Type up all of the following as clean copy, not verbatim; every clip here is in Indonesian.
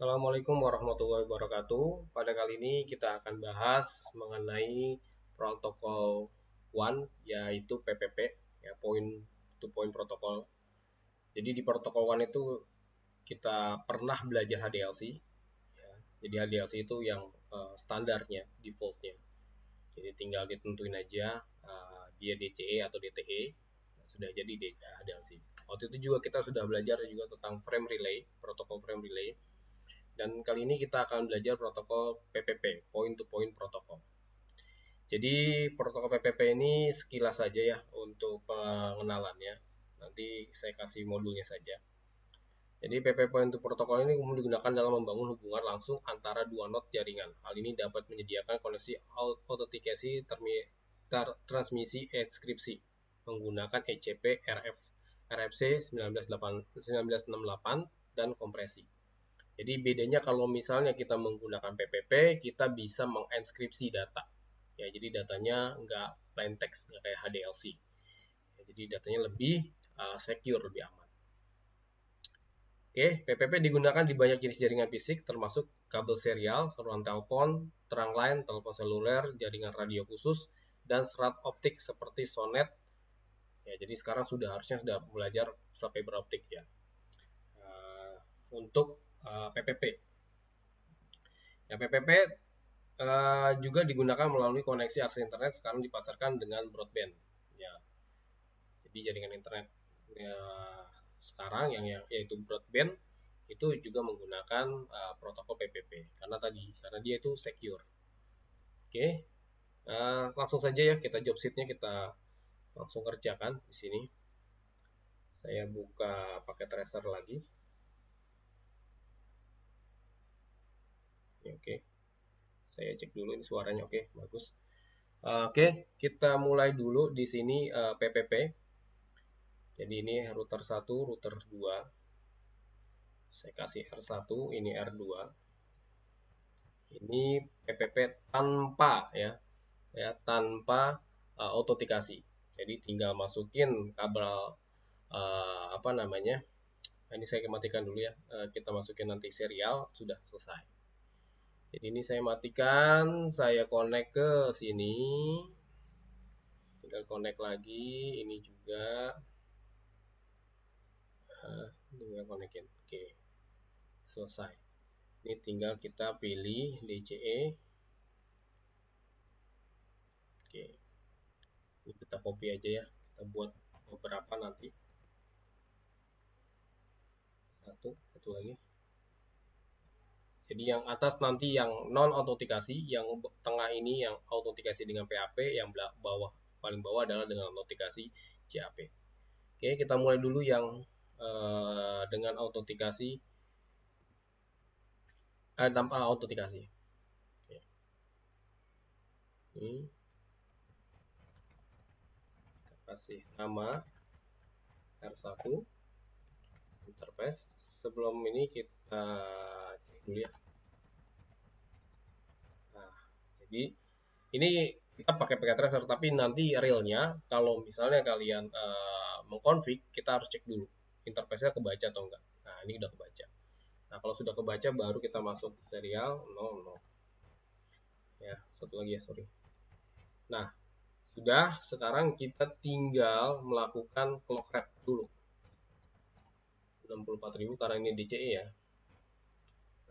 Assalamualaikum warahmatullahi wabarakatuh. Pada kali ini kita akan bahas mengenai protokol one, yaitu PPP, ya, point to point protokol. Jadi di protokol one itu kita pernah belajar HDLC, ya. Jadi HDLC itu yang standarnya, defaultnya. Jadi tinggal ditentuin aja dia DCE atau DTE, sudah jadi HDLC. Waktu itu juga kita sudah belajar juga tentang frame relay, protokol frame relay. Dan kali ini kita akan belajar protokol PPP, Point to Point Protocol. Jadi protokol PPP ini sekilas saja ya untuk pengenalannya. Nanti saya kasih modulnya saja. Jadi PPP Point to Protocol ini kemudian digunakan dalam membangun hubungan langsung antara dua node jaringan. Hal ini dapat menyediakan koneksi autentikasi transmisi enkripsi menggunakan ECP RFC 1968 dan kompresi. Jadi bedanya kalau misalnya kita menggunakan PPP, kita bisa menginskripsi data. Ya, jadi datanya nggak plain text, nggak kayak HDLC. Ya, jadi datanya lebih secure, lebih aman. Oke, PPP digunakan di banyak jenis jaringan fisik, termasuk kabel serial, saluran telepon, terang line, telepon seluler, jaringan radio khusus, dan serat optik seperti Sonet. Ya, jadi sekarang harusnya sudah belajar serat fiber optik ya. Untuk PPP. Ya, PPP juga digunakan melalui koneksi akses internet, sekarang dipasarkan dengan broadband. Ya, jadi jaringan internet ya, sekarang yang yaitu broadband itu juga menggunakan protokol PPP karena dia itu secure. Oke, langsung saja ya kita job sheetnya kita langsung kerjakan di sini. Saya buka pakai tracer lagi. Oke, saya cek dulu ini suaranya oke, bagus. Oke, kita mulai dulu di sini PPP. Jadi ini router 1, router 2. Saya kasih R1, ini R2. Ini PPP tanpa tanpa autentikasi. Jadi tinggal masukin kabel apa namanya? Ini saya matikan dulu ya. Kita masukin nanti serial, sudah selesai. Jadi ini saya matikan, saya connect ke sini. Tinggal connect lagi, ini juga tinggal connectin. Oke, selesai. Ini tinggal kita pilih DCE. Oke, ini kita copy aja ya, kita buat beberapa nanti. Satu lagi. Jadi yang atas nanti yang non autentikasi, yang tengah ini yang autentikasi dengan PHP, yang paling bawah adalah dengan autentikasi CAP. Oke, kita mulai dulu yang dengan autentikasi tanpa autentikasi. Oke. Ini kita kasih nama R1 interface. Sebelum ini kita cek dulu ya. Nah, jadi ini kita pakai tracer, tapi nanti realnya kalau misalnya kalian mengkonfig, kita harus cek dulu interface-nya kebaca atau enggak. Nah, ini udah kebaca. Nah, kalau sudah kebaca baru kita masuk serial 00. Ya, satu lagi ya, sorry. Nah, sekarang kita tinggal melakukan clock rate dulu. 64.000 karena ini DCE ya.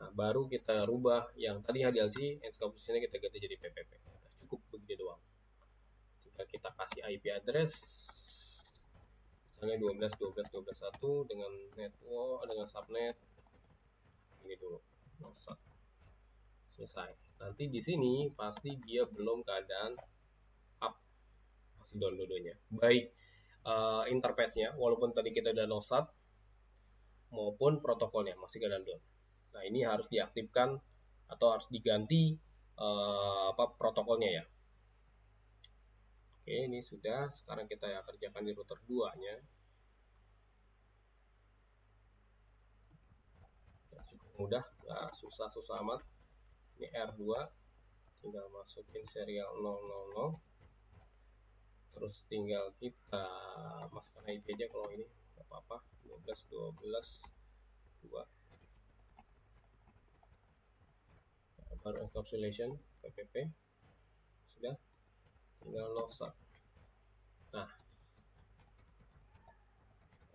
Nah, baru kita rubah yang tadi HDLC, enkripsinya kita ganti jadi PPP. Cukup begitu doang. Jika kita kasih IP address misalnya 12.12.12.1 dengan network dengan subnet ini dulu. Selesai. Nanti di sini pasti dia belum keadaan up, masih down dua-duanya. Baik interface-nya walaupun tadi kita udah nosat maupun protokolnya masih keadaan down. Nah, ini harus diaktifkan atau harus diganti protokolnya ya. Oke, ini sudah. Sekarang kita kerjakan di router 2-nya. Cukup mudah, nggak susah-susah amat. Ini R2, tinggal masukin serial 000. Terus tinggal kita masukkan IP aja kalau ini nggak apa-apa. 12 2. baru encapsulation PPP sudah, tinggal logstart. Nah,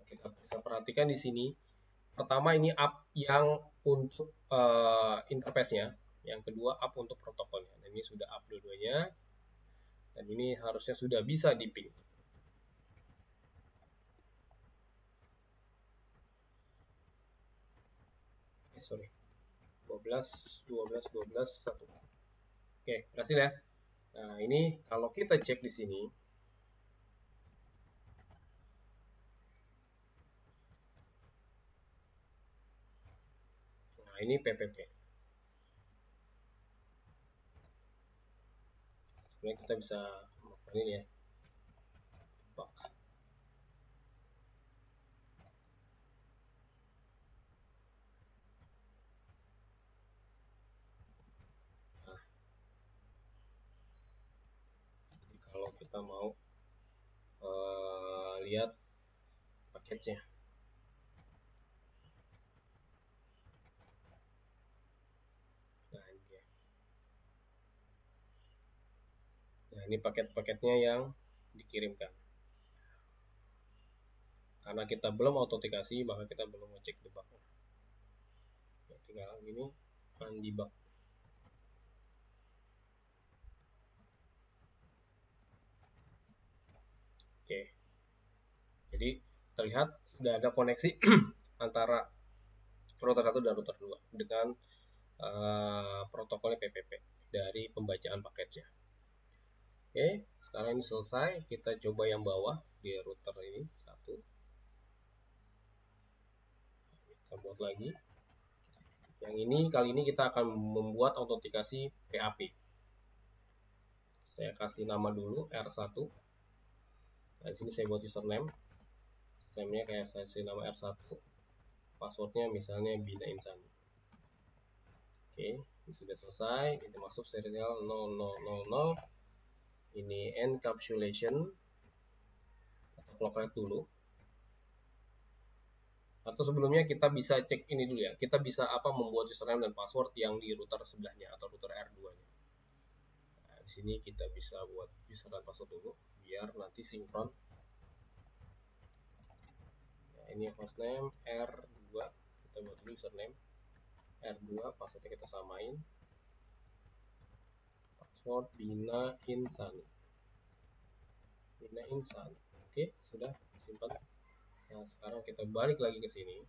kita perhatikan di sini. Pertama ini up yang untuk interface-nya, yang kedua up untuk protokolnya. Dan ini sudah up dua-duanya, dan ini harusnya sudah bisa di ping. Sorry, 12, 12, 12, 1. Oke, berarti ya. Nah, ini kalau kita cek di sini, nah ini PPP. Sebenarnya kita bisa melakukan ini ya. Nah, kalau kita mau lihat paketnya. Nah, ini dia. Nah, ini paket-paketnya yang dikirimkan. Karena kita belum autentikasi, maka kita belum ngecek debugnya. Ya, tinggal gini, undebug. Oke. Jadi terlihat sudah ada koneksi antara router 1 dan router 2 dengan protokolnya PPP dari pembacaan paketnya. Oke, sekarang ini selesai. Kita coba yang bawah di router ini satu. Kita buat lagi. Yang ini kali ini kita akan membuat autentikasi PAP. Saya kasih nama dulu R1. Nah, di sini saya buat username. Username-nya kayak saya kasih nama R1. Passwordnya misalnya Bina Insani. Oke, ini sudah selesai. Kita masuk serial 0000. Ini encapsulation atau clock rate dulu. Atau sebelumnya kita bisa cek ini dulu ya. Kita bisa membuat username dan password yang di router sebelahnya atau router R2-nya. Nah, di sini kita bisa buat user dan password dulu biar nanti sinkron. Nah, ini hostname R2. Kita buat dulu username R2, passwordnya kita samain. Password Bina Insani. Bina Insani. Oke, sudah simpan. Nah, sekarang kita balik lagi ke sini.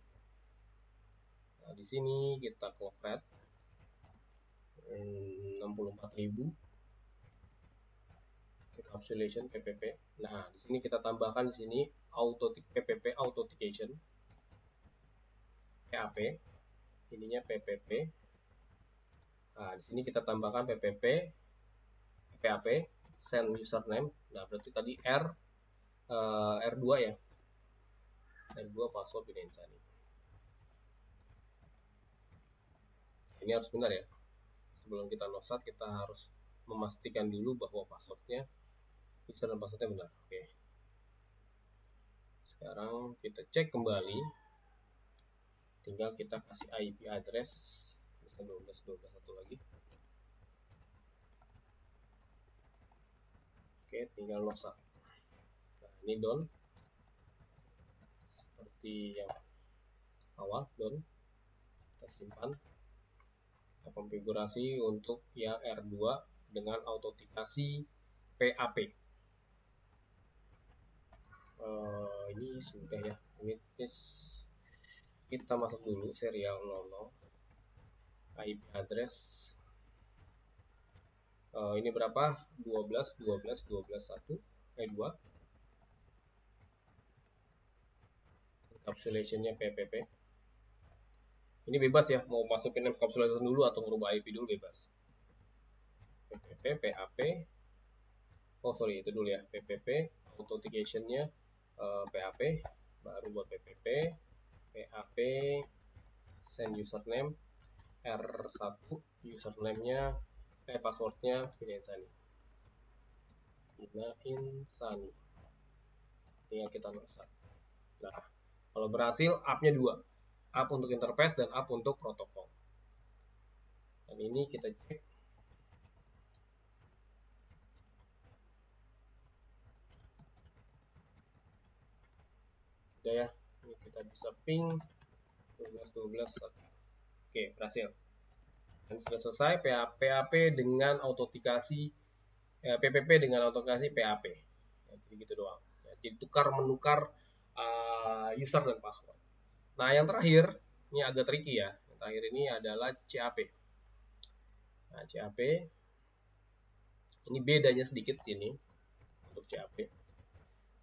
Nah, di sini kita clock rate 64.000 encapsulation PPP. Nah, di sini kita tambahkan di sini PPP authentication PAP. Ininya PPP. Nah, di sini kita tambahkan PPP PAP send username. Nah, berarti tadi R2 ya. R2 password Bina Insani. Ini harus benar ya. Sebelum kita logstart kita harus memastikan dulu bahwa passwordnya user dan passwordnya benar. Oke. Sekarang kita cek kembali. Tinggal kita kasih IP address 12.12 satu lagi. Oke, tinggal logstart. Nah, ini done. Seperti yang awal done. Kita simpan. Kita konfigurasi untuk yang R2 dengan autentikasi PAP. Ini sudah ya. Ini kita masuk dulu serial 00 IP address. Ini berapa? 12 12 12 1 2. Encapsulation-nya PPP. Ini bebas ya, mau masukin encapsulation dulu atau merubah IP dulu bebas. PPP, PAP. Oh sorry, itu dulu ya. PPP, authentication-nya PAP, baru buat PPP, PAP, send username, R1, username-nya, password-nya Bina Insani. Bina Insani. Tinggal kita logstart. Nah, kalau berhasil, up-nya 2. Up untuk interface dan up untuk protokol. Dan Dan ini kita cek. Udah ya, ini kita bisa ping 12 1. Oke, berhasil. Dan sudah selesai PAP dengan autentikasi PPP dengan autentikasi PAP. Ya, jadi gitu doang. Ya, jadi menukar user dan password. Nah, yang terakhir ini agak tricky ya. Yang terakhir ini adalah CAP. Nah, CAP ini bedanya sedikit sini untuk CAP.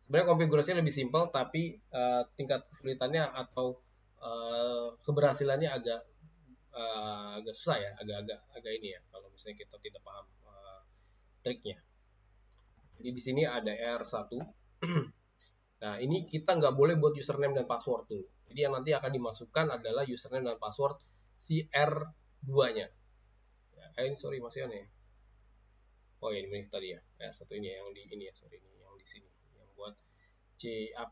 Sebenarnya konfigurasinya lebih simpel, tapi tingkat kesulitannya atau keberhasilannya agak susah ya, agak ini ya kalau misalnya kita tidak paham triknya. Jadi di sini ada R1. Nah, ini kita nggak boleh buat username dan password dulu. Jadi yang nanti akan dimasukkan adalah username dan password si R2-nya. Ya, ini sorry masih aneh. Oh ya, ini tadi ya. R1 ini yang di ini ya, sorry ini yang di sini yang buat CAP.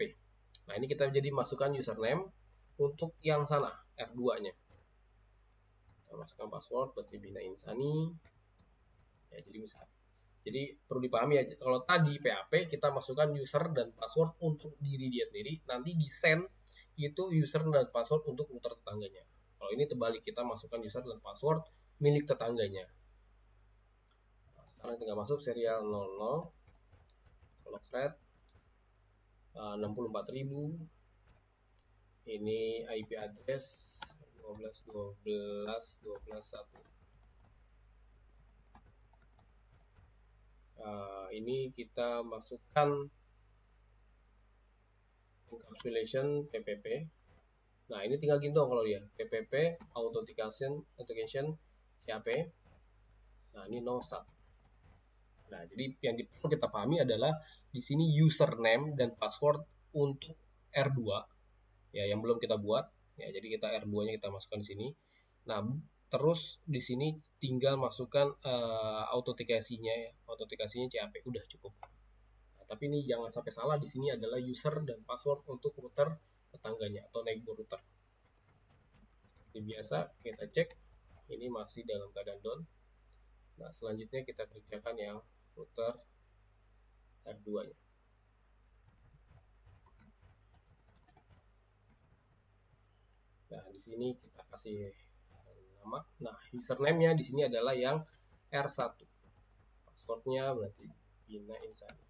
Nah, ini kita jadi masukkan username untuk yang sana, R2-nya. Kita masukkan password berarti Bina Insani. Ya, jadi perlu dipahami ya, kalau tadi PHP kita masukkan user dan password untuk diri dia sendiri, nanti di send itu user dan password untuk router tetangganya. Kalau ini terbalik, kita masukkan user dan password milik tetangganya. Nah, sekarang tinggal masuk serial 00 clock thread 64.000. Ini IP address 12.12.12.1. Ini kita masukkan encapsulation PPP. Nah, ini tinggal gini dong kalau dia PPP authentication CAP. Nah, ini no sub. Nah, jadi yang perlu kita pahami adalah di sini username dan password untuk R2 ya yang belum kita buat ya. Jadi kita R2-nya kita masukkan di sini. Nah, terus di sini tinggal masukkan autentikasinya ya. Autentikasinya CAP udah cukup. Nah, tapi ini jangan sampai salah, di sini adalah user dan password untuk router tetangganya atau neighbor router. Seperti biasa kita cek ini masih dalam keadaan down. Nah, selanjutnya kita kerjakan yang router R2-nya. Nah, di sini kita kasih nama. Nah, username-nya di sini adalah yang R1. Password-nya berarti Bina Insani.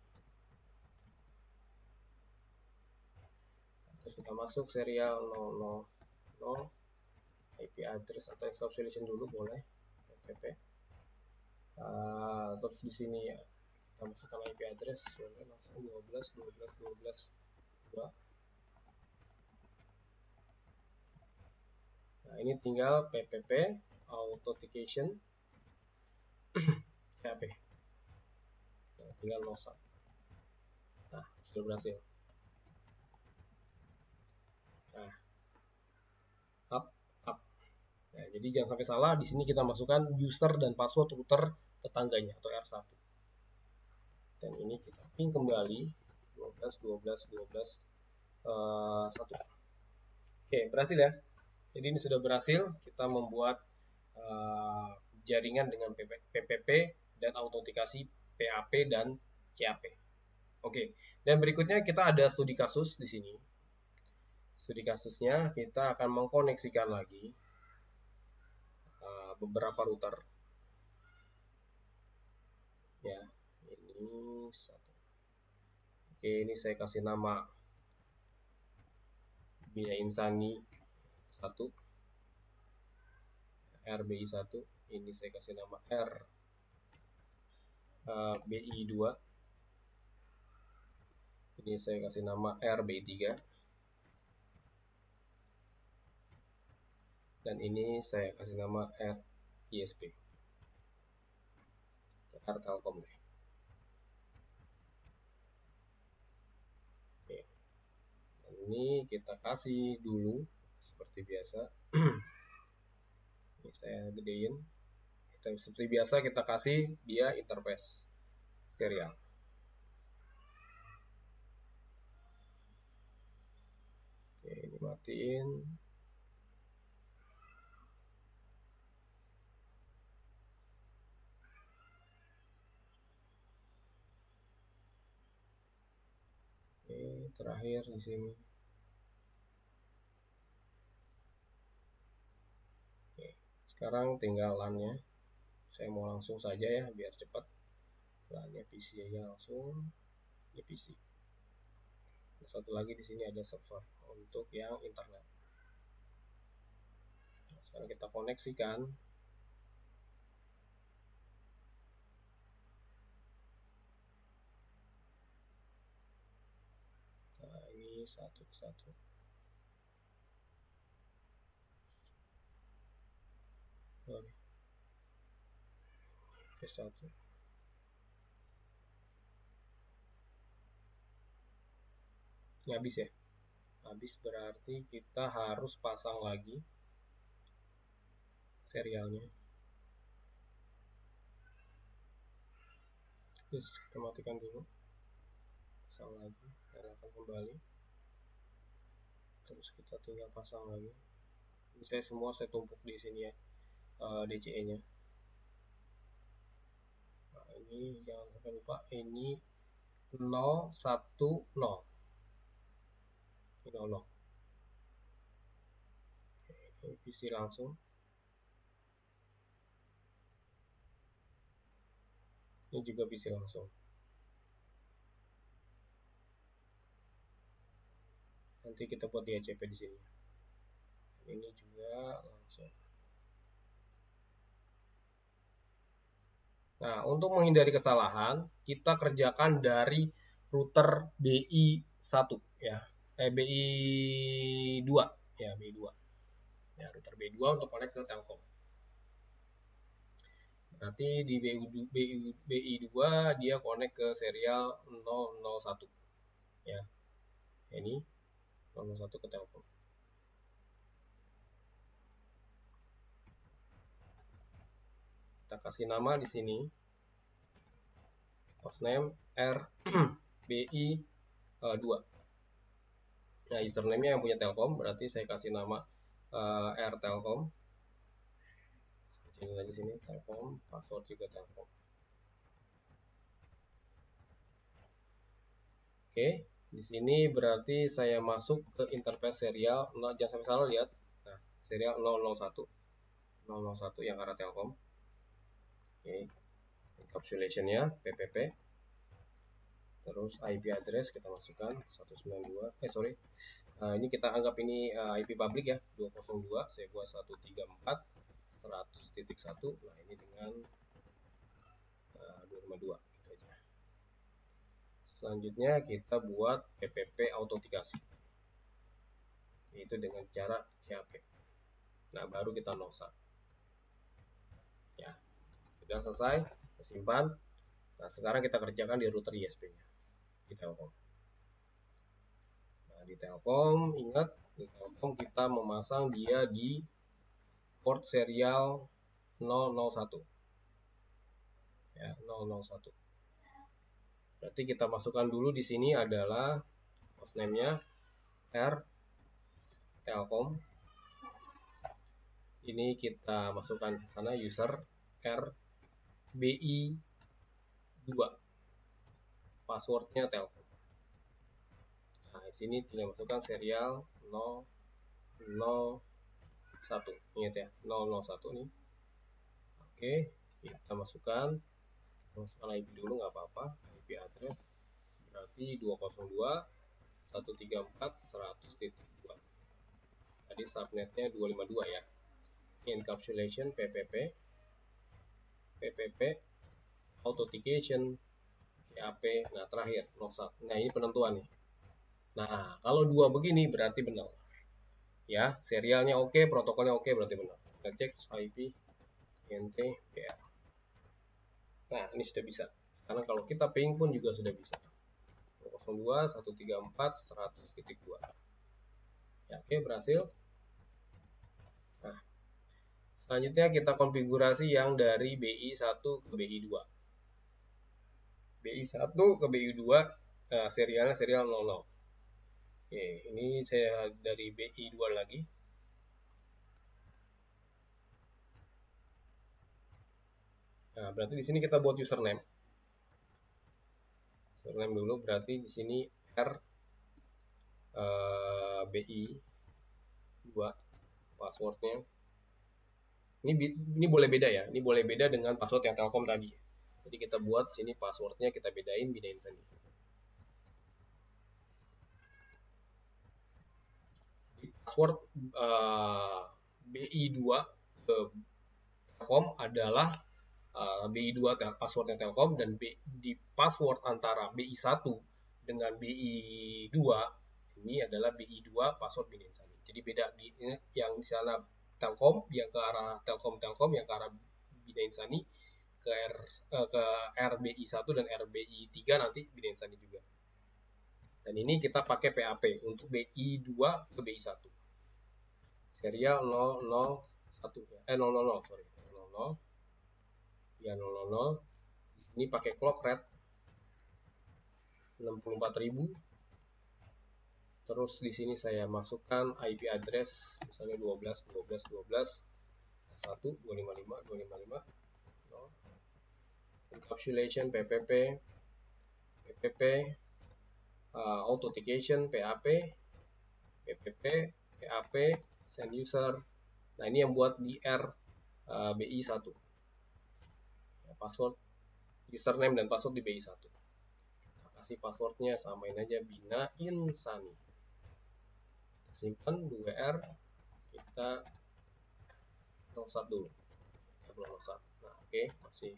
Terus kita masuk serial 000 IP address atau encapsulation dulu boleh PPP. Terus di sini ya kita masukkan IP address boleh langsung 12.12.12.2. Nah, ini tinggal PPP authentication CAP. Nah, tinggal login. Nah, sudah berhasil. Nah, up. Nah, jadi jangan sampai salah, di sini kita masukkan user dan password router tetangganya atau R1. Dan ini kita ping kembali 12.12.12.1. Oke, berhasil ya. Jadi ini sudah berhasil kita membuat jaringan dengan PPP dan autentikasi PAP dan CAP. Oke, dan berikutnya kita ada studi kasus di sini. Studi kasusnya kita akan mengkoneksikan lagi beberapa router. Ya, ini satu. Oke, ini saya kasih nama Bina Insani 1, RBI 1. Ini saya kasih nama RBI 2. Ini saya kasih nama RBI 3. Dan ini saya kasih nama RISP. R Telkom deh. Oke. Dan ini kita kasih dulu seperti biasa. Ini saya gedein. Seperti biasa kita kasih dia interface serial. Oke, ini matiin. terakhir di sini. Oke, sekarang tinggal LAN-nya. Saya mau langsung saja ya biar cepat. LAN-nya PC aja langsung. Ini PC. Satu lagi di sini ada server untuk yang internet. Nah, sekarang kita koneksikan. Nah, ini satu ke satu. Ke satu. Ini habis ya. Habis berarti kita harus pasang lagi serialnya. Terus kita matikan dulu. Pasang lagi, nyalakan kembali. Terus kita tinggal pasang lagi. Ini saya semua saya tumpuk di sini ya, DCE-nya. Nah, ini jangan sampai lupa, ini 010. Ini 00. Oke, ini PC langsung. Ini juga PC langsung. Nanti kita buat DHCP di sini. Ini juga langsung. Nah, untuk menghindari kesalahan, kita kerjakan dari router BI1 ya. BI2 ya, BI2. Ya, router BI2 untuk connect ke Telkom. Berarti di BI2 dia connect ke serial 001 ya. Ini 001 ke Telkom. Kita kasih nama di sini. Hostname RBI2. Nah, username-nya yang punya Telkom, berarti saya kasih nama R Telkom. Ini lagi sini Telkom, password juga Telkom. Oke, di sini berarti saya masuk ke interface serial. Nah, jangan sampai salah lihat. Nah, serial 001. 001 yang arah Telkom. Oke. Encapsulation-nya PPP. Terus IP address kita masukkan 192. Ini kita anggap ini IP public ya, 202. Saya buat 134 100.1. Nah, ini dengan 252 gitu aja. Selanjutnya kita buat PPP autentikasi. Itu dengan cara CAP. Nah, baru kita login. Ya, sudah selesai, simpan. Nah, sekarang kita kerjakan di router ISP-nya di Telkom. Nah, di Telkom, ingat, di Telkom kita memasang dia di port serial 001. Ya, 001. Berarti kita masukkan dulu di sini adalah hostname-nya R Telkom. Ini kita masukkan karena user R BI2. Passwordnya Telkom. Nah, di sini tinggal masukkan serial 001. Ingat ya, 001 nih. Oke, kita masukkan IP dulu nggak apa-apa. IP address berarti 202 134 100.2. Tadi subnetnya 252 ya. Encapsulation PPP authentication CAP. Nah, terakhir login. Nah, ini penentuan nih. Nah, kalau dua begini berarti benar. Ya, serialnya oke, protokolnya oke, berarti benar. Kita cek IP NT BR. Nah, ini sudah bisa. Karena kalau kita ping pun juga sudah bisa. 202 134 100.2. Ya, oke, berhasil. Nah, selanjutnya kita konfigurasi yang dari BI1 ke BI2. BI1 ke BI2 serialnya serial 00. Oke, ini saya dari BI2 lagi. Nah, berarti di sini kita buat username. Username dulu berarti di sini R BI 2 passwordnya. Ini boleh beda ya, ini boleh beda dengan password yang Telkom tadi. Jadi kita buat sini passwordnya, kita bedain sini. Password BI2 ke Telkom adalah BI2 passwordnya Telkom, dan di password antara BI1 dengan BI2 ini adalah BI2 password Bidensani. Jadi beda yang di sana Telkom, yang ke arah Telkom yang ke arah Bidensani, ke RBI1 dan RBI3 nanti Bidensani juga. Dan ini kita pakai PAP untuk BI2 ke BI1. Serial 001 ya. 000 sorry. 00 ya 000. Ini pakai clock rate 64.000. Terus di sini saya masukkan IP address misalnya 12 12 12 1 255 255 0. Encapsulation PPP PPP authentication PAP PPP PAP send user. Nah, ini yang buat di BI1 ya, password username dan password di BI1. Nah, kasih passwordnya samain aja Bina Insani, simpan 2R, kita login dulu. Kita belum login. Nah, oke, masih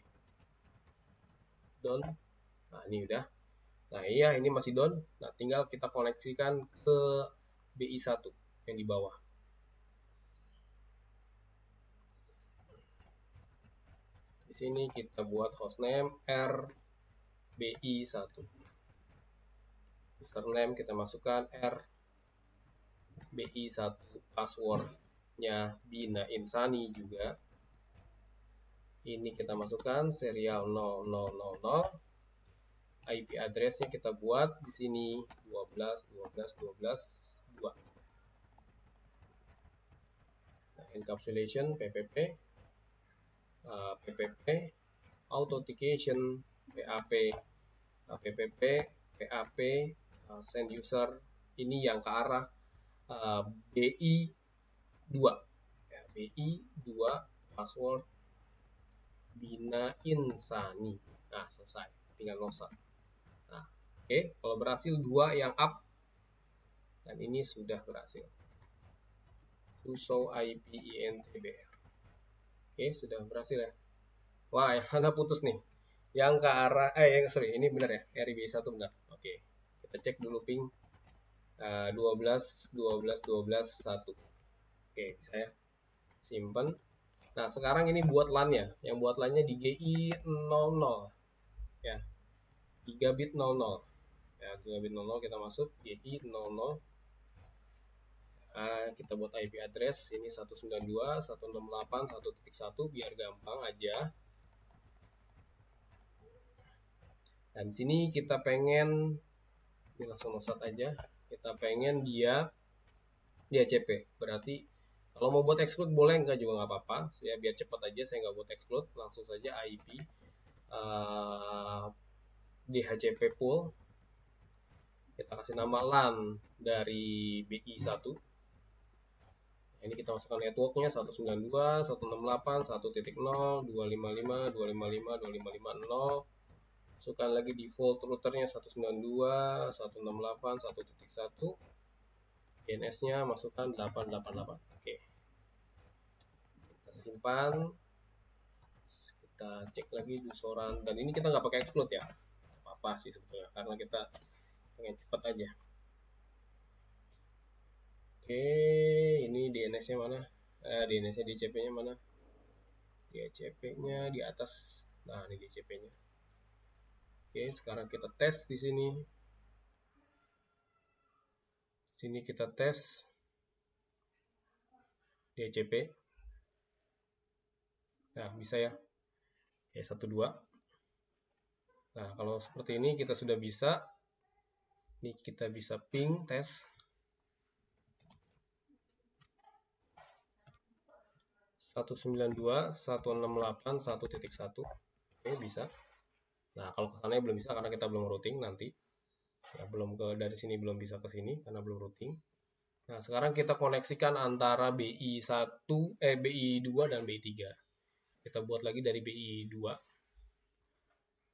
done. Nah, ini udah. Nah, iya, ini masih done. Nah, tinggal kita koneksikan ke BI1 yang di bawah. Di sini kita buat hostname RBI1. Username kita masukkan RBI1, passwordnya Bina Insani juga. Ini kita masukkan serial 0000. IP address-nya kita buat di sini 12 12 12 2. Nah, encapsulation PPP PPP authentication PAP PPP PAP send user. Ini yang ke arah BI 2 ya, BI 2 password Bina Insani. Nah, selesai, tinggal login. Nah, oke, kalau berhasil 2 yang up, dan ini sudah berhasil. To show IP INTBR. Oke, sudah berhasil ya. Wah, yang mana putus nih? Yang ke arah sorry, ini benar ya, RIB1 benar. Oke, kita cek dulu ping 12 12 12 1. Oke, saya simpan. Nah, sekarang ini buat LAN-nya. Yang buat LAN-nya di GI00 ya. Gigabit 00. Ya, gigabit 00 kita masuk GI00. Kita buat IP address ini 192.168.1.1 biar gampang aja. Dan di sini kita pengen, ini langsung login aja. Kita pengen dia di HCP. Berarti kalau mau buat exclude boleh, enggak juga nggak apa-apa. Saya biar cepat aja, saya nggak buat exclude, langsung saja IP di HCP pool. Kita kasih nama LAN dari BI1. Ini kita masukkan networknya 192, 168, 1.0, 255, 255, 2550. Masukkan lagi default routernya 192, 168, 1.1. DNS-nya masukkan 888. Oke. Kita simpan. Kita cek lagi bosoran. Dan ini kita nggak pakai exclude ya. Apa-apa sih sebetulnya, karena kita pengen cepat aja. Oke, ini DNS-nya mana? DNS-nya DCP-nya mana? DCP-nya di atas. Nah, ini DCP-nya. Oke, sekarang kita tes di sini. Sini kita tes DCP. Nah, bisa ya. Oke, 12. Nah, kalau seperti ini kita sudah bisa. Ini kita bisa ping tes. 192.168.1.1. Oke, bisa. Nah, kalau kesannya belum bisa karena kita belum routing nanti. Ya, belum dari sini belum bisa ke sini karena belum routing. Nah, sekarang kita koneksikan antara BI2 dan BI3. Kita buat lagi dari BI2.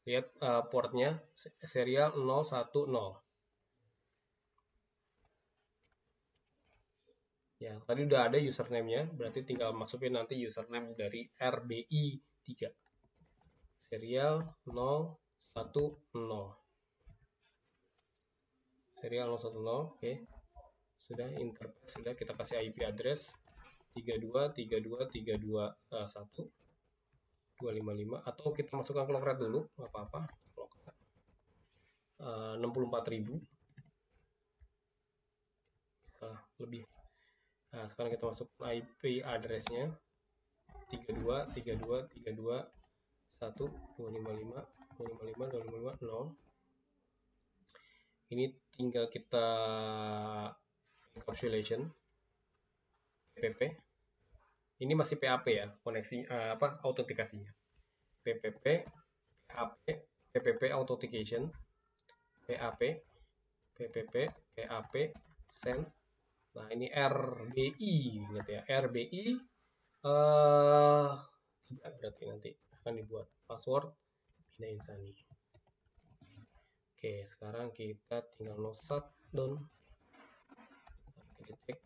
Lihat portnya serial 010. Ya, tadi udah ada username-nya, berarti tinggal masukin nanti username dari RBI3. Serial 010. Serial 010, oke. Sudah interface, sudah kita kasih IP address 32.32.32.1.255 atau kita masukkan clock rate dulu, nggak apa-apa. 64.000. Lebih. Nah, sekarang kita masuk IP address-nya 32.32.32.1.255.255.255.0. Ini tinggal kita encapsulation PPP. Ini masih PAP ya, koneksi autentikasinya. PPP, PAP, PPP authentication, PAP, PPP, PAP, send. Nah, ini RBI ingat ya, RBI berarti nanti akan dibuat password Bina Insani. Oke, sekarang kita tinggal no shutdown. Kita cek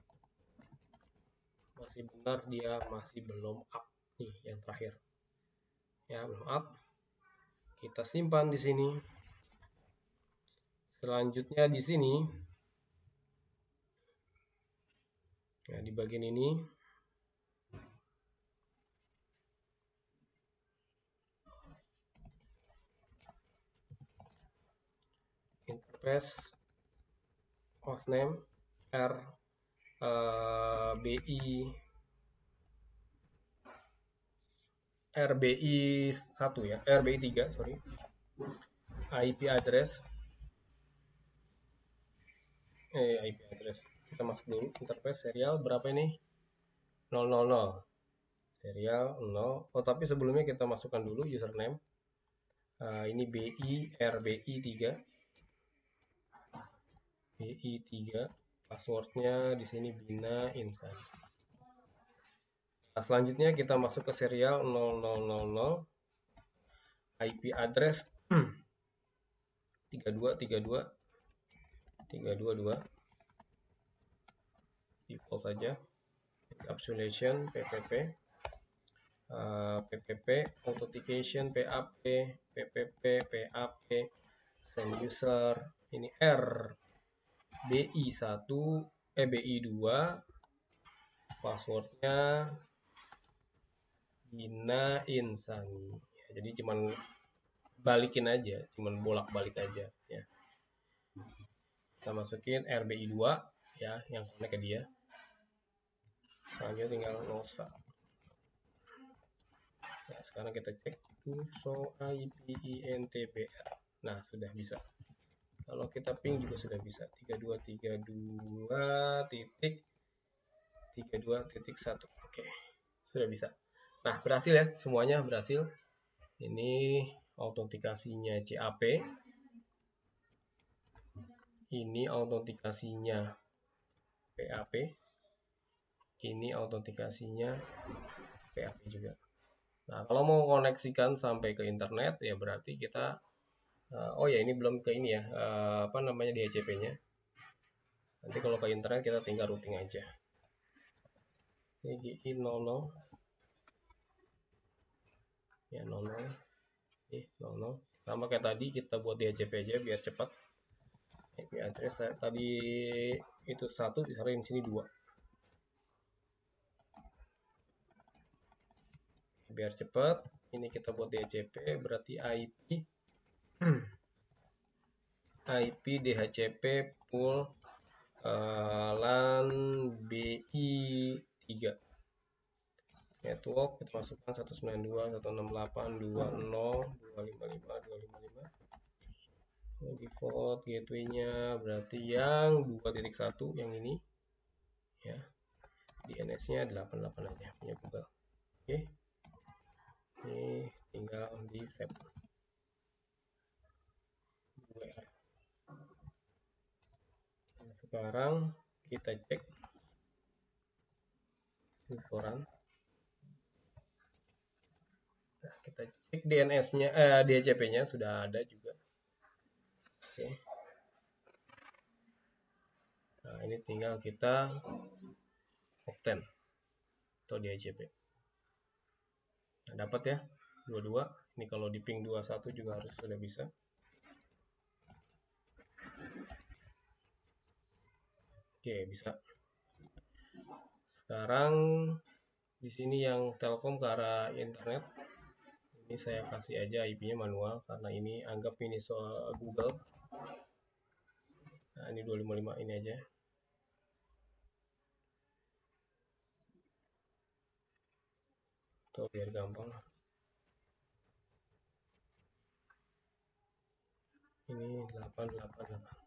masih benar, dia masih belum up nih yang terakhir ya, belum up. Kita simpan di sini. Selanjutnya di sini ya, di bagian ini interface hostname RBI 1 ya, RBI 3 sorry. IP address IP address kita masuk dulu, interface serial berapa ini, 000 serial 0. Oh, tapi sebelumnya kita masukkan dulu username. Ini BI RBI 3 BI 3, passwordnya di sini Bina Insan. Nah, selanjutnya kita masuk ke serial 0000, IP address 32.32.322, default saja, encapsulation PPP, PPP authentication PAP, PPP PAP, send user, ini BI1 BI2, passwordnya Bina Insani ya, jadi cuman balikin aja, cuman bolak-balik aja ya. Kita masukin RBI2 ya, yang connect ke dia. Selanjutnya tinggal nosa. Nah, sekarang kita cek show IP INTBR. Nah, sudah bisa. Kalau kita ping juga sudah bisa. 32.32.32.1. Oke, sudah bisa. Nah, berhasil ya, semuanya berhasil. Ini autentikasinya CAP. Ini autentikasinya PAP. Ini autentikasinya PAP juga. Nah, kalau mau koneksikan sampai ke internet ya berarti kita oh ya, ini belum ke ini ya, apa namanya, DHCP-nya. Nanti kalau ke internet kita tinggal routing aja. GI 00 ya, 00 00 sama kayak tadi, kita buat DHCP aja biar cepat. IP address saya tadi itu 1, disaring di sini 2 biar cepat. Ini kita buat DHCP berarti IP IP DHCP pool LAN BI 3 network, kita masukkan 192.168.20.255.255. Default gateway-nya berarti yang 2.1 yang ini ya, DNS-nya 88 aja punya Google. Oke, ini tinggal di save. Sekarang kita cek inforan. Nah, kita cek DNS-nya, DHCP-nya sudah ada juga. Oke. Nah, ini tinggal kita obtain atau DHCP. Nah, dapat ya, 22. Ini kalau di ping 21 juga harus sudah bisa. Oke, bisa. Sekarang di sini yang Telkom ke arah internet. Ini saya kasih aja IP-nya manual karena ini anggap ini soal Google. Nah, ini 255 ini aja. Tuh biar gampang. Ini 888.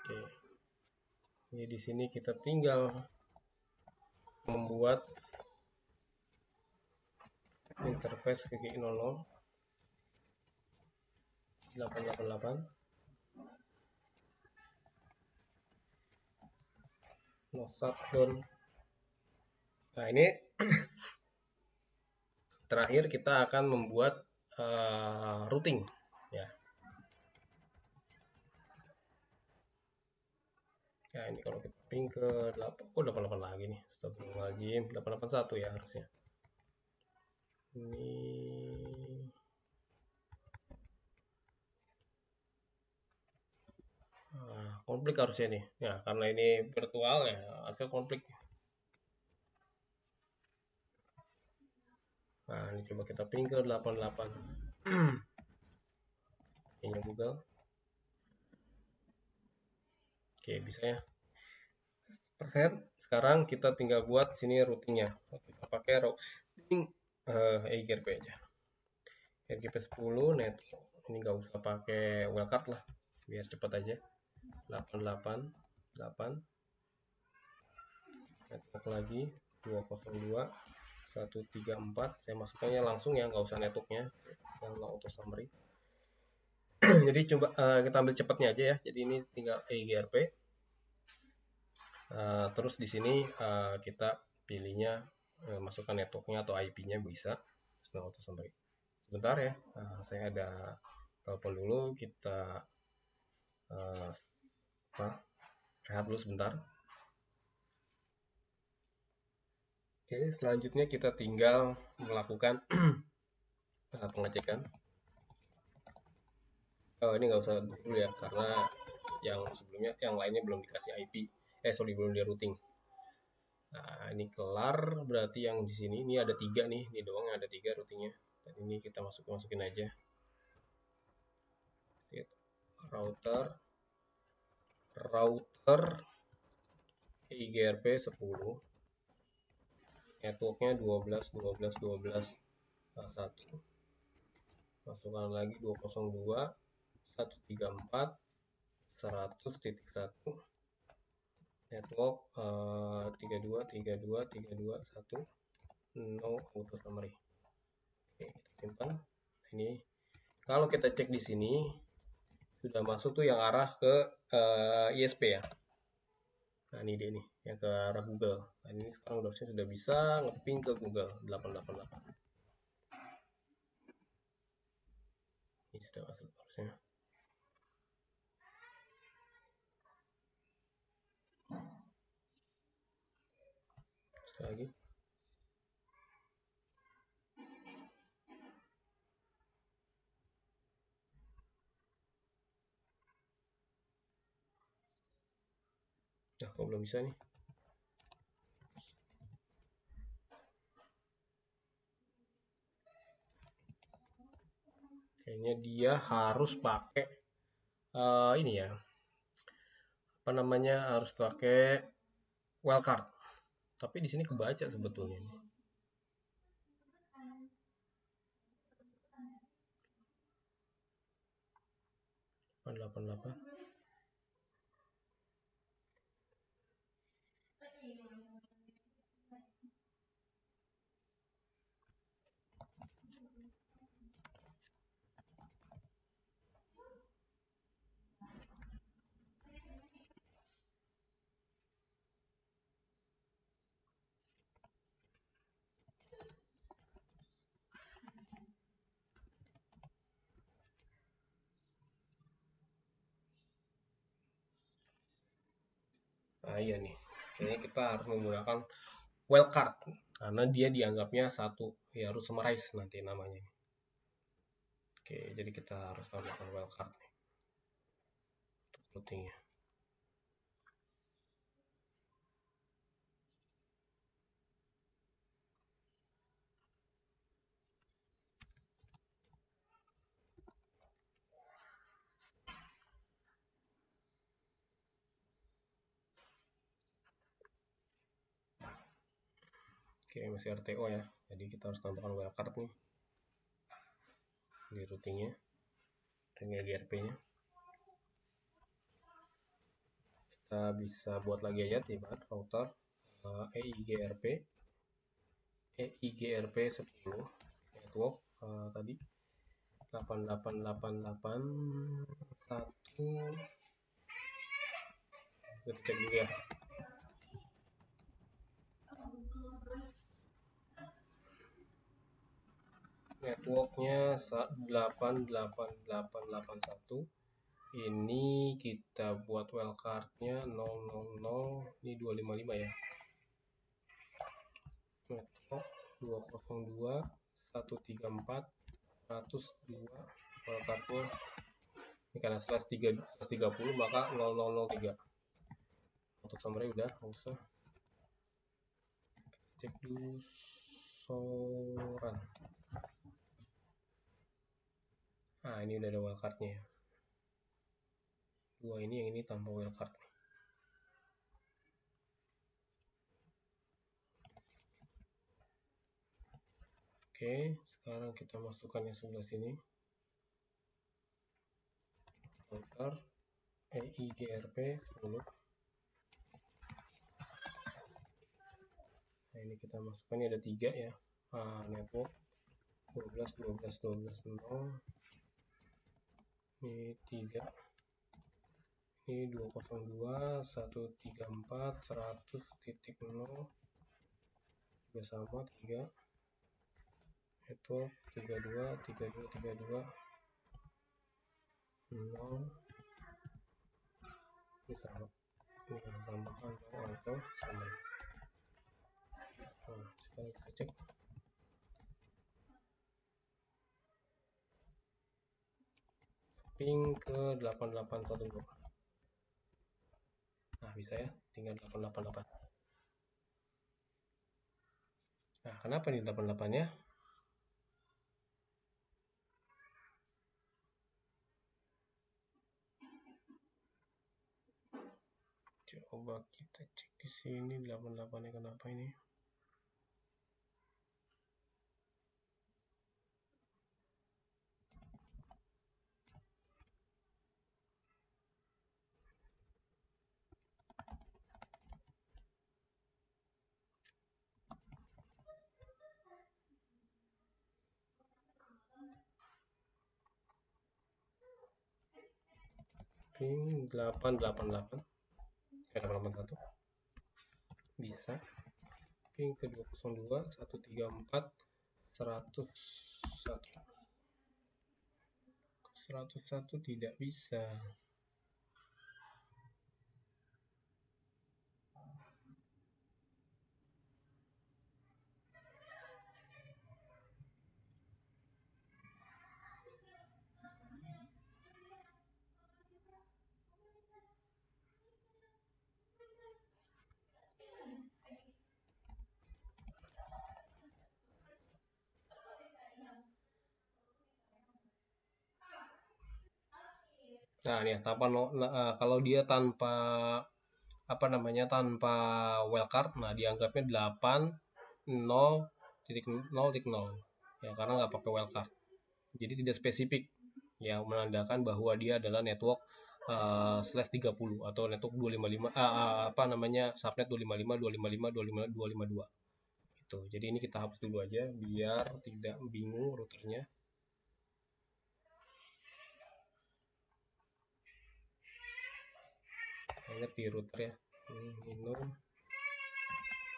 Oke. Ini di sini kita tinggal membuat interface GGI00 888 shutdown. Nah, ini terakhir kita akan membuat routing ya. Nah, ini kalau kita ping ke 88 lagi nih. Astagfirullahaladzim, 881 ya harusnya. Ini konflik harusnya nih. Ya, karena ini virtual ya, harusnya konflik. Nah, ini coba kita ping ke 88. Ini Google. Oke, bisa ya. Sekarang kita tinggal buat sini routingnya. Kita pakai routing EIGRP aja. EIGRP 10 network. Ini nggak usah pakai wildcard lah, biar cepat aja. 888 network lagi 202 134. Saya masukkannya langsung ya, nggak usah networknya, yang auto summary. Jadi coba kita ambil cepatnya aja ya. Jadi ini tinggal EIGRP. Terus di sini kita pilihnya masukkan networknya atau IP-nya bisa. Auto summary. Sebentar ya, saya ada telepon dulu. Kita rehat dulu sebentar. Oke, selanjutnya kita tinggal melakukan pengecekan. Oh, ini nggak usah dulu ya, karena yang sebelumnya, yang lainnya belum dikasih IP. Belum di routing. Nah, ini kelar, berarti yang di sini ini ada 3 nih, ini doang yang ada 3 routingnya. Dan ini kita masukin aja. Router EIGRP 10. Networknya 12 1. Masukkan lagi 202 134 100.1. Network 32 32 32 1. No auto summary. Oke, kita simpan. Ini kalau kita cek di sini sudah masuk tuh yang arah ke ISP ya. Nah, ini dia nih yang ke arah Google. Nah, ini sekarang sudah bisa ngeping ke Google 888. Ini sudah masuk harusnya. Sekali lagi. Nah, kok belum bisa nih? Kayaknya dia harus pakai ini ya. Apa namanya? Harus pakai wildcard. Tapi di sini kebaca sebetulnya nih. 88. Nah iya nih, kayaknya kita harus menggunakan wildcard karena dia dianggapnya satu, ya harus summarize nanti namanya. Oke, jadi kita harus tambahkan wildcard nih untuk routingnya. Oke, masih RTO ya, jadi kita harus tambahkan wildcard nih di routingnya, tinggal GRP-nya. Kita bisa buat lagi aja tiba router EIGRP 10 network tadi 88881. Kita cek dulu ya. Networknya 88881. Ini kita buat wildcardnya 000, ini 255 ya. Network 202 134 102 wildcardnya ini karena /30 maka 0003. Untuk summary udah, nggak usah cek dulu soran. Nah ini udah ada wildcardnya ya. Dua ini, yang ini tanpa wildcard. Oke, sekarang kita masukkan yang sebelah sini. Router EIGRP 10. Nah ini kita masukkan, ini ada 3 ya. Network 12 12 12 0. Ini 3. Ini 202 134 100.0 juga sama 3. Network 32 32 32 0. Ini sama, ini kita tambahkan auto sama. Nah sekarang kita cek ping ke 8812. Nah bisa ya, tinggal 888. Nah kenapa nih 88 nya? Coba kita cek di sini 88 nya kenapa ini? Ping 888 ke 881 bisa. Ping ke 202 134 101 tidak bisa. Nah, nih kalau dia tanpa tanpa wildcard, nah dianggapnya 80.0.0 ya karena nggak pakai wildcard. Jadi tidak spesifik yang menandakan bahwa dia adalah network /30 atau network 255 subnet 255 255 255 252 itu. Jadi ini kita hapus dulu aja biar tidak bingung routernya. Ingat di router ya, minum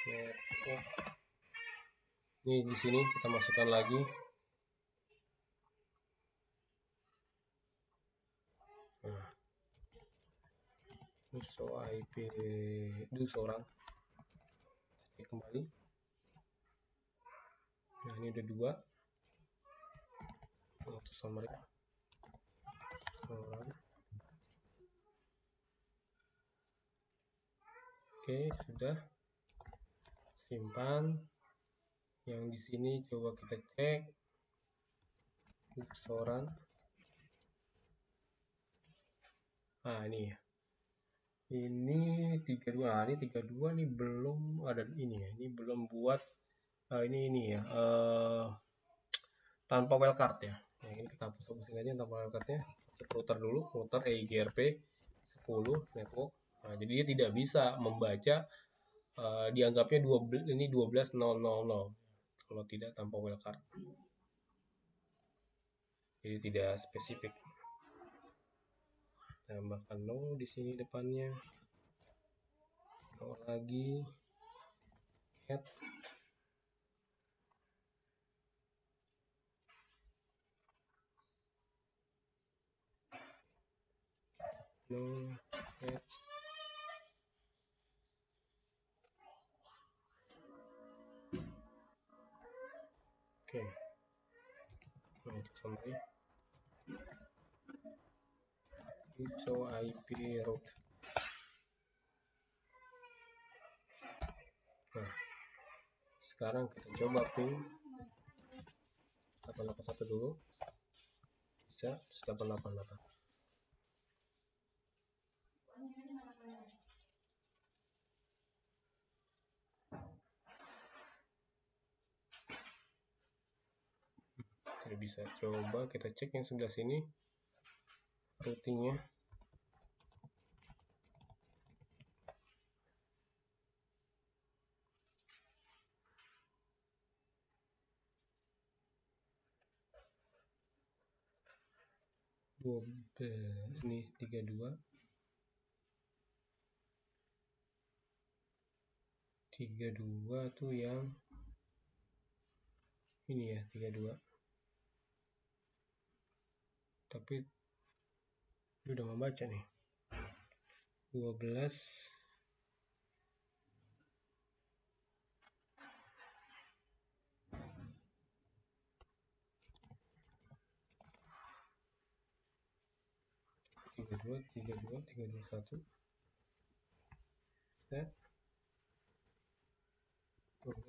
network. Ini di sini kita masukkan lagi. Nah, So IP dulu seorang cek kembali. Nah ini udah 2 auto summary seorang. Oke, sudah simpan. Yang di sini coba kita cek seorang. Nah ini ya, ini 32. Nah, ini 32 nih belum ada ini ya, ini belum buat ini ya tanpa wildcard ya. Nah, ini kita hapus aja tanpa wildcardnya. Cek router dulu, router EIGRP 10 network. Nah, jadi dia tidak bisa membaca dianggapnya 12 ini 12.000 kalau tidak tanpa wildcard. Jadi tidak spesifik. Tambahkan no di sini depannya. No lagi. Add. No. Add. Oke. Nah, itu summary. So IP route. Nah, sekarang kita coba ping 881 dulu. Bisa 888. Tidak bisa. Coba kita cek yang sebelah sini routingnya. Ini 32 tuh yang ini ya, 32 tapi ini udah membaca nih 12 32 321 set 12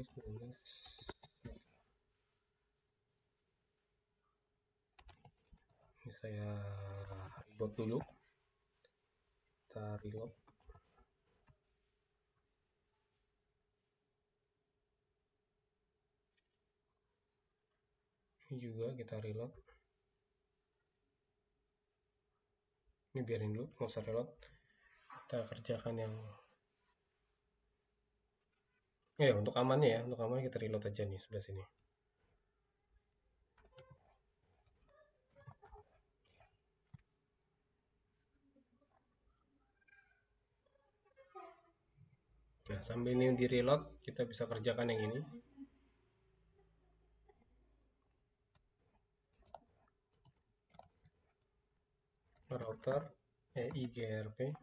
ini saya reload dulu, kita reload. Ini juga kita reload. Ini biarin dulu, nggak usah reload. Kita kerjakan yang untuk amannya ya, untuk aman kita reload aja nih sebelah sini. Nah, sambil ini di reload, kita bisa kerjakan yang ini. Router EIGRP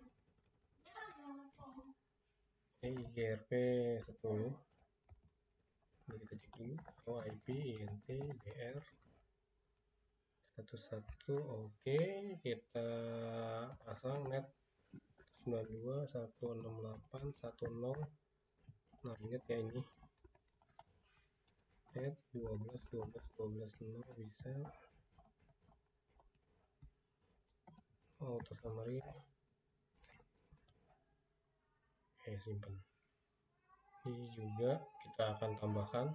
10. Ini kita cek dulu. IP INT BR 11. Oke, kita pasang net 92 168 10. Nah, ingat ya ini net 12 0 bisa auto summary. Simpan. Ini juga kita akan tambahkan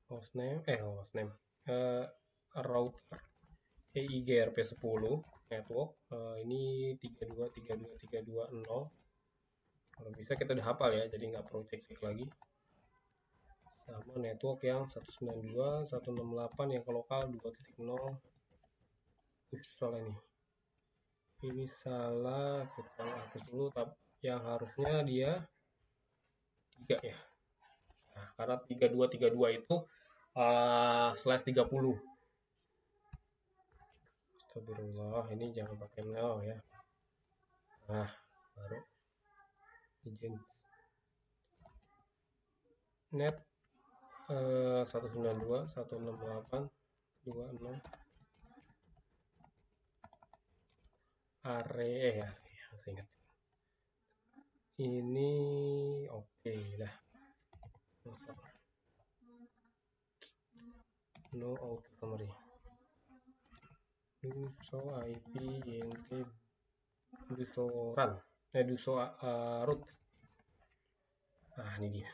hostname router EIGRP 10 network. Ini 32 kalau bisa kita udah hafal ya, jadi nggak perlu cek lagi. Sama network yang 192 168 yang ke lokal 2.0. Salah ini salah, kita hapus dulu. Yang harusnya dia 3 ya. Nah, karena 32 itu /30 Astagfirullah, ini jangan pakai no ya. Nah, baru izin net 192.168.26 area ya, ingat ini. Oke dah, no auto summary duso IP int duso run duso root. Nah ini dia,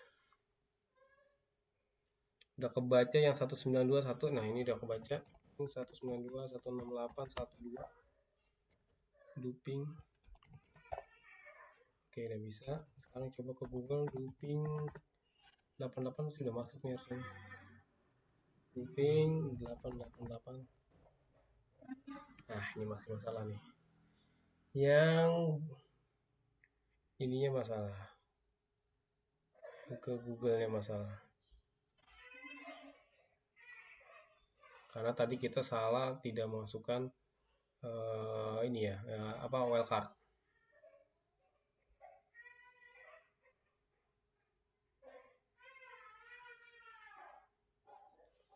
udah kebaca yang 1921. Nah ini udah kebaca, ini 192.168.12 looping. Oke udah bisa. Sekarang coba ke Google, looping 88 sudah masuk nih harusnya. Looping 888. Nah ini masih masalah nih, yang ininya masalah, ke Google-nya masalah, karena tadi kita salah tidak memasukkan ini ya, apa, wildcard.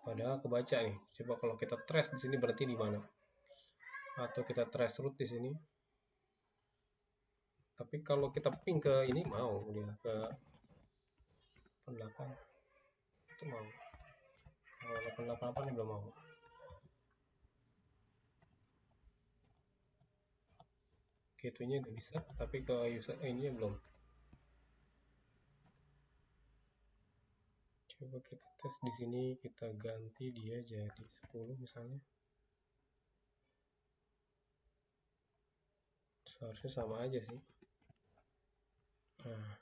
Padahal kebaca nih. Coba kalau kita trace di sini berarti di mana? Atau kita trace root di sini. Tapi kalau kita ping ke ini mau dia ke 88 itu mau. Kalau 888 ini belum mau. Gateway-nya udah bisa, tapi ke user ini belum. Coba kita tes di sini, kita ganti dia jadi 10 misalnya. Seharusnya sama aja sih. Nah,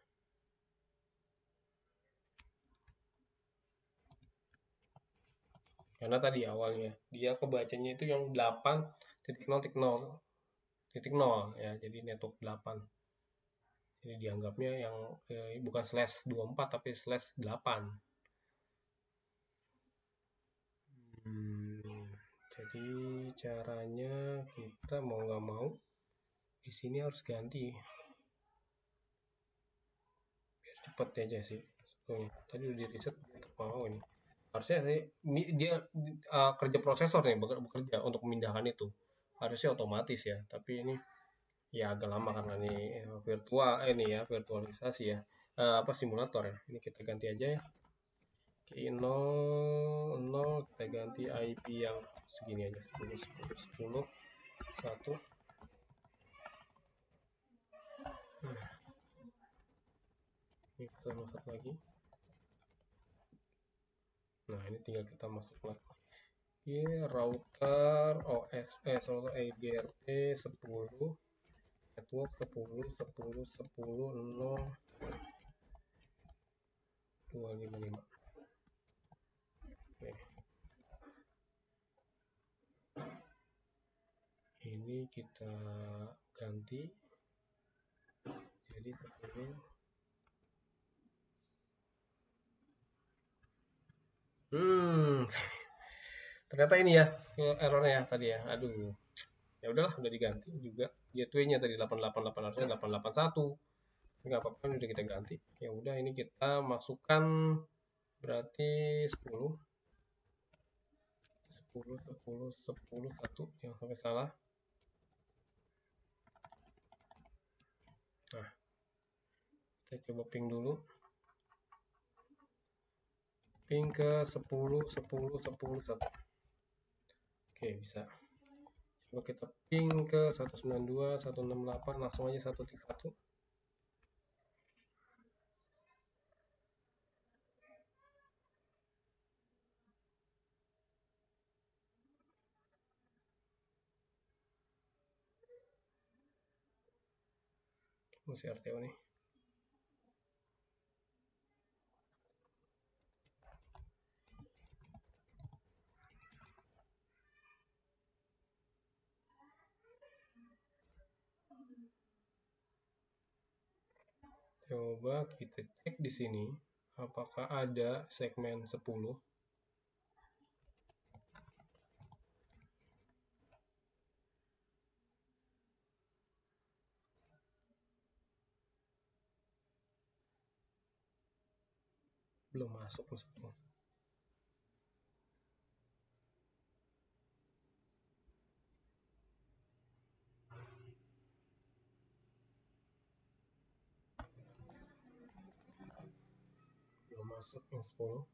karena tadi awalnya dia kebacanya itu yang 8.0.0 ya, jadi network 8. Jadi dianggapnya yang bukan /24 tapi /8. Jadi caranya kita mau nggak mau di sini harus ganti biar cepet aja sih sebetulnya. Tadi udah di reset, tetap mau ini. Harusnya sih dia kerja prosesor nih, bekerja untuk memindahkan itu. Harusnya otomatis ya, tapi ini ya agak lama karena ini virtual, ini ya virtualisasi ya, apa, simulator ya. Ini kita ganti aja ya. Oke, 0 kita ganti IP yang segini aja, 10 1. Ini kita masuk lagi. Nah ini tinggal kita masuk lagi. Router OS router EGRT 10 network 10 10 10 0 255. Oke. Ini kita ganti jadi 10. Ternyata ini ya errornya tadi ya. Aduh. Ya udahlah, udah diganti juga gateway-nya tadi 888, harusnya 881. Enggak apa-apa, udah kita ganti. Ya udah, ini kita masukkan berarti 10 10 10 10 1 yang sampai salah. Nah, kita coba ping dulu. Ping ke 10 10 10 1. Oke, bisa. Coba kita ping ke 192 168, langsung aja 131. Masih RTO nih. Coba kita cek di sini apakah ada segmen 10. belum masuk meskipun. Belum masuk yang 10.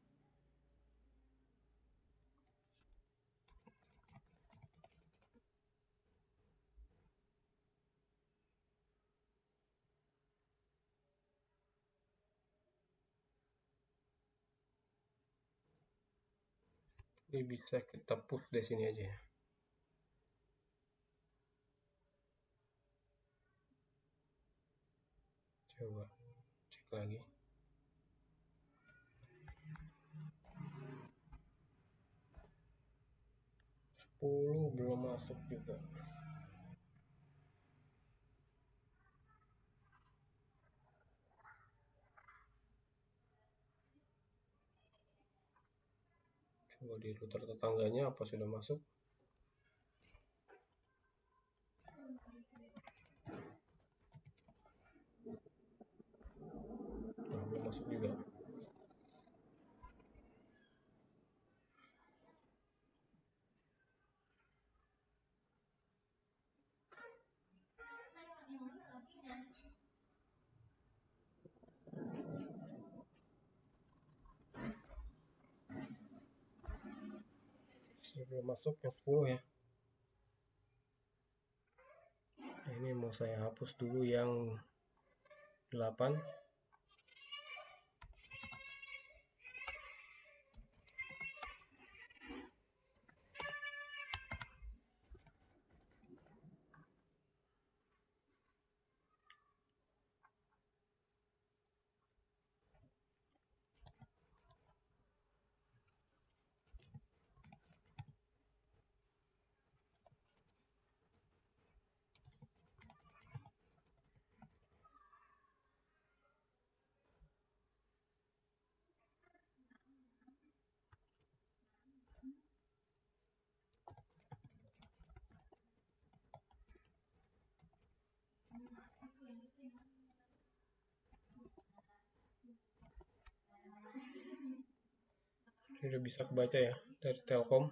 Ini bisa kita push dari sini aja ya. Coba cek lagi. 10 belum masuk juga. Coba di router tetangganya apa sudah masuk? Nah, belum masuk juga. Belum masuk yang 10 ya. Nah, ini mau saya hapus dulu yang 8. Ini udah bisa kebaca ya dari Telkom.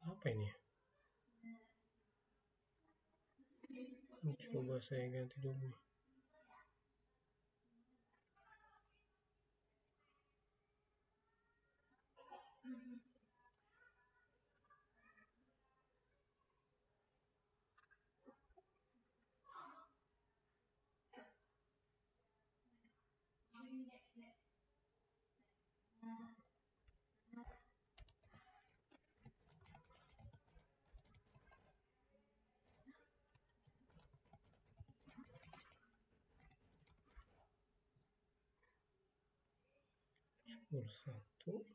Apa ini? Coba saya ganti dulu. Satu.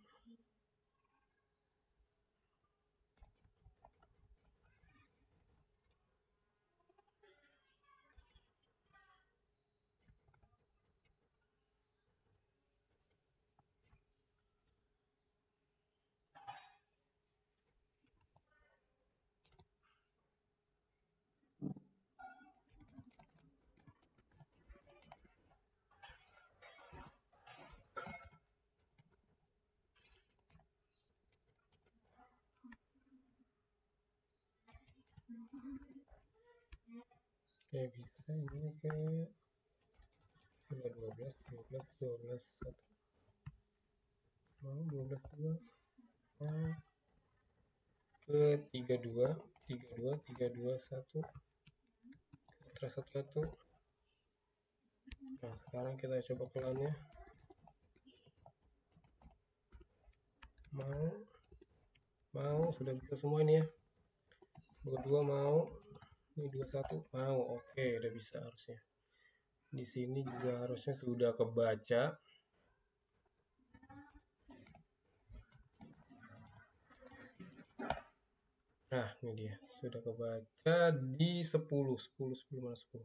Oke, bisa ini ke 12, 12, 12, 1. Mau 12, 2. Mau ke 32, 32, 32, 1. Terus 1. Nah, sekarang kita coba pelannya. Mau sudah bisa semua ini ya. 22 mau, ini 21 mau. Oke, udah bisa harusnya. Di sini juga harusnya sudah kebaca. Nah, ini dia. Sudah kebaca di 10, 10, 10 mana 10.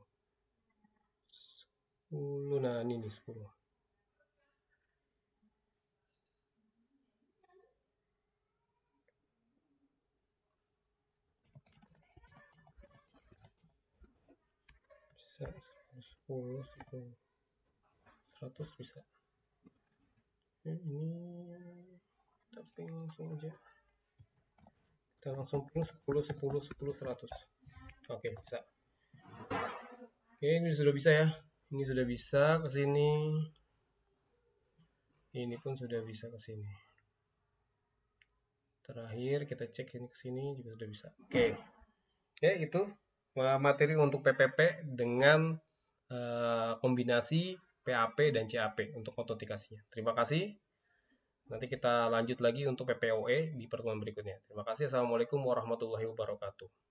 10, nah ini nih 10. Bisa 10, 10, 100 bisa. Ini kita ping langsung aja. Kita langsung ping 10, 10, 10, 100. Oke, bisa. Oke, ini sudah bisa ya. Ini sudah bisa ke sini. Ini pun sudah bisa ke sini. Terakhir kita cek ini ke sini juga sudah bisa. Oke. Ya, itu materi untuk PPP dengan kombinasi PAP dan CAP untuk autentikasinya. Terima kasih. Nanti kita lanjut lagi untuk PPOE di pertemuan berikutnya. Terima kasih. Assalamualaikum warahmatullahi wabarakatuh.